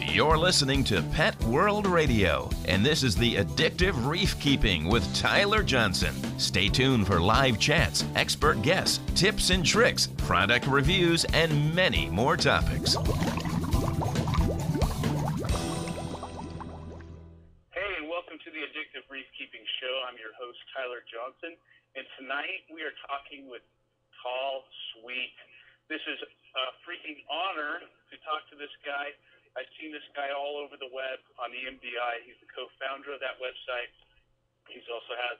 You're listening to Pet World Radio, and this is the Addictive Reef Keeping with Tyler Johnson. Stay tuned for live chats, expert guests, tips and tricks, product reviews, and many more topics. Hey, and welcome to the Addictive Reef Keeping Show. I'm your host, Tyler Johnson, and tonight we are talking with Tall Sweet. This is a freaking honor to talk to this guy. I've seen this guy all over the web on the MDI. He's the co-founder of that website. He's also has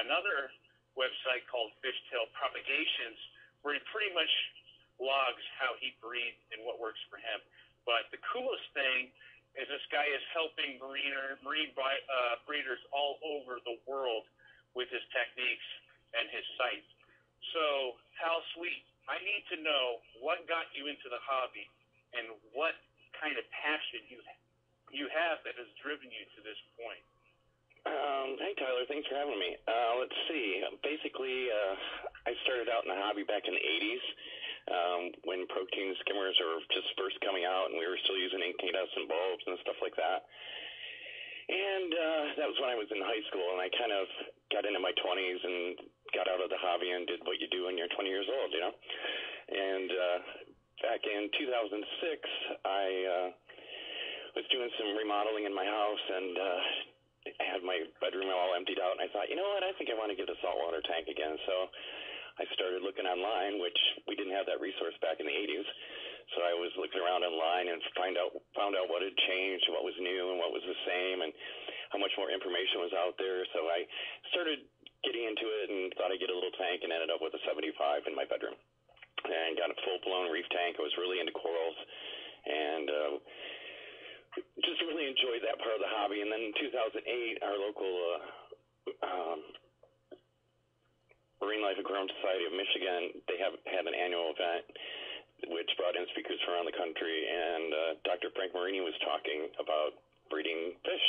another website called Fishtal, Propagations, where he pretty much logs how he breeds and what works for him. But the coolest thing is this guy is helping marine breeders all over the world with his techniques and his site. So, Tal Sweet, I need to know what got you into the hobby and what kind of passion you have that has driven you to this point. Hey, Tyler. Thanks for having me. Let's see. Basically, I started out in the hobby back in the 80s when protein skimmers were just first coming out, and we were still using incandescent bulbs and stuff like that. And that was when I was in high school, and I kind of got into my 20s and got out of the hobby and did what you do when you're 20 years old, you know? And back in 2006, I was doing some remodeling in my house, and I had my bedroom all emptied out, and I thought, you know what, I think I want to get a saltwater tank again. So I started looking online, which we didn't have that resource back in the 80s. So I was looking around online and found out what had changed, what was new, and what was the same, and how much more information was out there. So I started getting into it and thought I'd get a little tank, and ended up with a 75 in my bedroom. And got a full-blown reef tank. I was really into corals, and just really enjoyed that part of the hobby. And then in 2008, our local Marine Life Aquarium Society of Michigan, they had an annual event which brought in speakers from around the country, and Dr. Frank Marini was talking about breeding fish.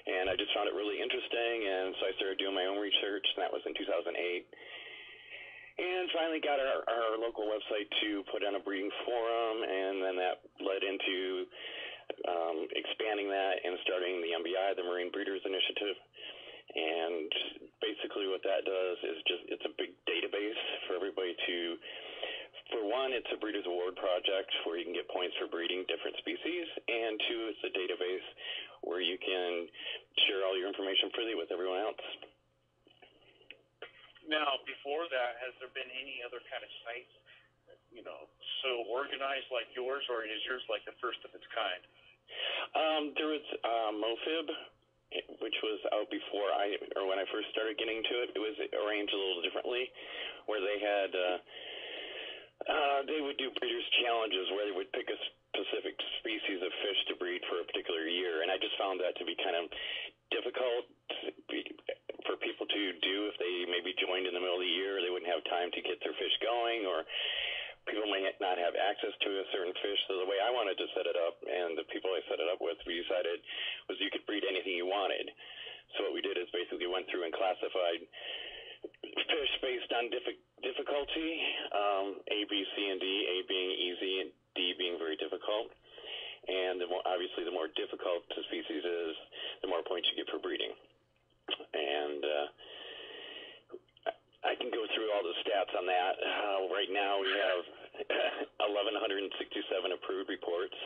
And I just found it really interesting, and so I started doing my own research, and that was in 2008. And finally got our local website to put on a breeding forum, and then that led into expanding that and starting the MBI, the Marine Breeders Initiative. And basically what that does is it's a big database for everybody to, for one, it's a Breeders Award project where you can get points for breeding different species, and two, it's a database where you can share all your information freely with everyone else. Now, before that, has there been any other kind of sites, so organized like yours, or is yours like the first of its kind? There was MoFib, which was out before when I first started getting to it. It was arranged a little differently, where they had they would do breeders' challenges where they would pick a specific species of fish to breed for a particular year, and I just found that to be kind of difficult for people to do if they maybe joined in the middle of the year. They wouldn't have time to get their fish going, or people might not have access to a certain fish. So the way I wanted to set it up, and the people I set it up with, we decided was you could breed anything you wanted. So what we did is basically went through and classified fish based on difficulty, A, B, C, and D, A being easy and D being very difficult. And obviously the more difficult the species is, the more points you get for breeding. And I can go through all the stats on that. Right now we have 1,167 approved reports.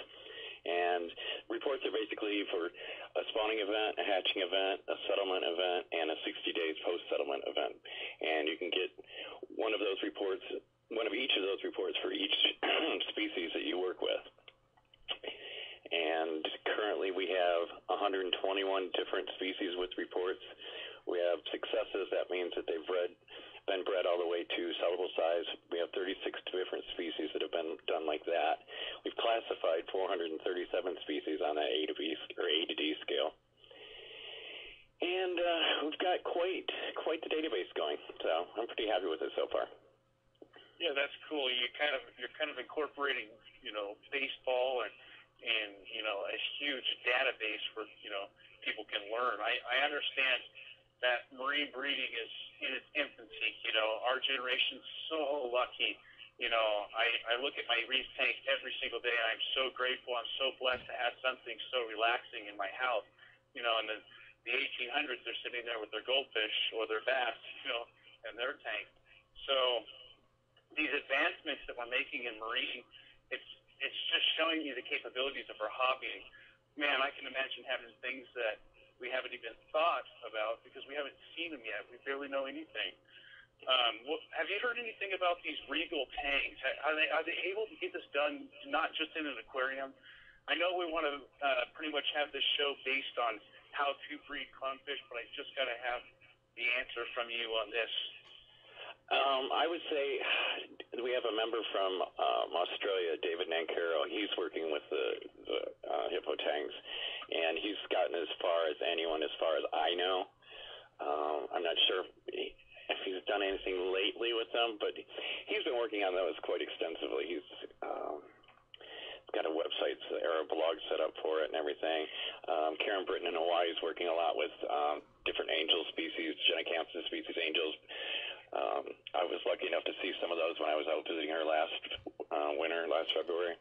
And reports are basically for a spawning event, a hatching event, a settlement event, and a 60 days post-settlement event. And you can get one of each of those reports for each species that you work with. And currently we have 121 different species with reports. We have successes. That means that they've been bred all the way to sellable size. We have 36 different species that have been done like that. We've classified 437 species on that A to B or A to D scale. And we've got quite the database going. So I'm pretty happy with it so far. Yeah, that's cool. You're kind of incorporating, baseball and a huge database where, people can learn. I understand that marine breeding is in its infancy. Our generation's so lucky You know, I look at my reef tank every single day, and I'm so grateful. I'm so blessed to have something so relaxing in my house. You know, in the 1800s, they're sitting there with their goldfish or their bass, you know, in their tank. So these advancements that we're making in marine, it's just showing you the capabilities of our hobby. Man, I can imagine having things that we haven't even thought about because we haven't seen them yet. We barely know anything. Have you heard anything about these regal tanks? Are they able to get this done not just in an aquarium? I know we want to pretty much have this show based on how to breed clownfish, but I just got to have the answer from you on this. I would say we have a member from Australia, David Nancaro. He's working with the hippo tanks, and he's gotten as far as anyone, as far as I know. I'm not sure if he's done anything lately with them, but he's been working on those quite extensively. He's got a website or a blog set up for it and everything. Karen Britton in Hawaii is working a lot with different angel species, Genicanthes species angels. I was lucky enough to see some of those when I was out visiting her last February.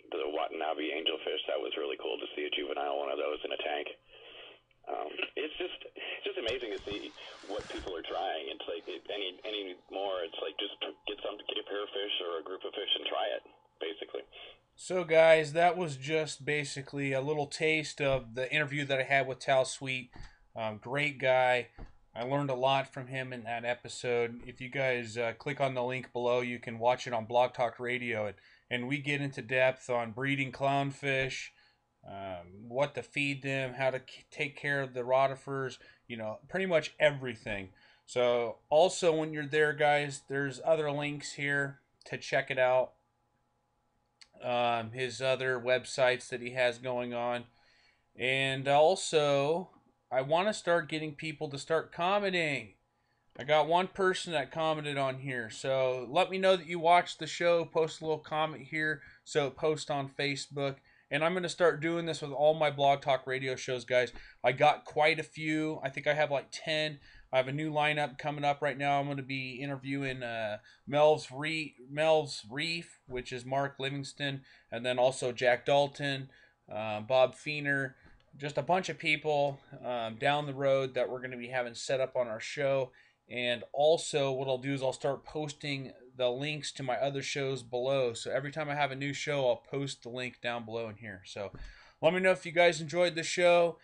The Watanabe angelfish, that was really cool to see a juvenile one of those in a tank. It's just amazing to see what people are trying. It's like any more. It's like just get a pair of fish or a group of fish and try it, basically. So guys, that was just basically a little taste of the interview that I had with Tal Sweet. Great guy. I learned a lot from him in that episode. If you guys click on the link below, you can watch it on Blog Talk Radio. And we get into depth on breeding clownfish, what to feed them, how to take care of the rotifers, you know, pretty much everything. So also when you're there, guys, there's other links here to check it out. His other websites that he has going on. And also, I want to start getting people to start commenting. I got one person that commented on here. So let me know that you watched the show. Post a little comment here so post on Facebook. And I'm going to start doing this with all my Blog Talk Radio shows, guys. I got quite a few. I think I have like 10. I have a new lineup coming up right now. I'm going to be interviewing Melv's Reef, which is Mark Livingston, and then also Jack Dalton, Bob Feener, just a bunch of people down the road that we're going to be having set up on our show. And also what I'll do is I'll start posting the links to my other shows below. So every time I have a new show, I'll post the link down below in here. So let me know if you guys enjoyed the show.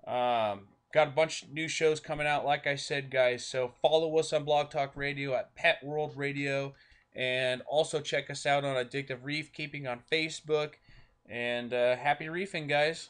Got a bunch of new shows coming out, like I said, guys. So follow us on Blog Talk Radio at Pet World Radio. And also check us out on Addictive Reef Keeping on Facebook. And happy reefing, guys.